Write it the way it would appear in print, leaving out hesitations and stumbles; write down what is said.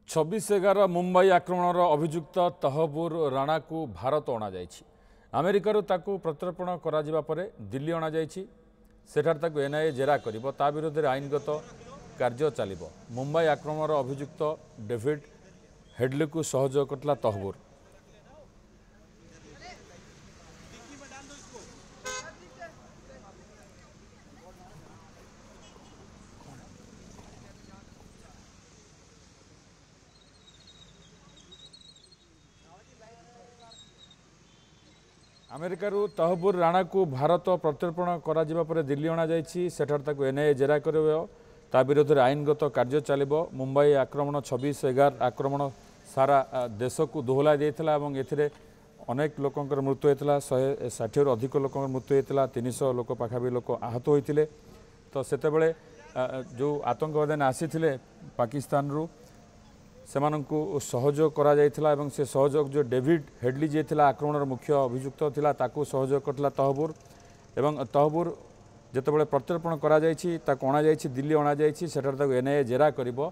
26/11 मुंबई आक्रमणर अभियुक्त तहबूर राणा को भारत अणा अमेरिकार ताकू प्रत्यर्पण करा दिल्ली अणा सेठार ताकू एनआईए जेरा करिबो ता विरोध में आईनगत कार्य चलिबो। मुंबई आक्रमणर अभियुक्त डेविड हेडली को सहयोग करथिला तहबूर। अमेरिकार तहबूर राणा को भारत प्रत्यर्पण करा दिल्ली अणा सेठार ताकू एनआईए जेरा करिबो ता विरोध में आईनगत कार्य चलिबो। मुंबई आक्रमण 26/11 आक्रमण सारा देश को दोहला देइथिला एवं एथिरे अनेक लोकंकर मृत्यु होता 160 रु अधिक लोक मृत्यु होता 300 लोक पाखापी लोक आहत होते। तो सेतेबेले जो आतंकवादी आसी पाकिस्तान रु सेमानंकु सहयोग करा जायथिला एवं से सहयोग जो डेविड हेडली जे थिला आक्रमणर मुख्य अभियुक्त थिला ताकू सहयोग करथिला तहबूर एवं तहबूर जेतेबेले प्रत्यर्पण करा जायछि ताकू अणा जायछि दिल्ली अणा जायछि सेठार ताकू एनआईए जेरा करिबो।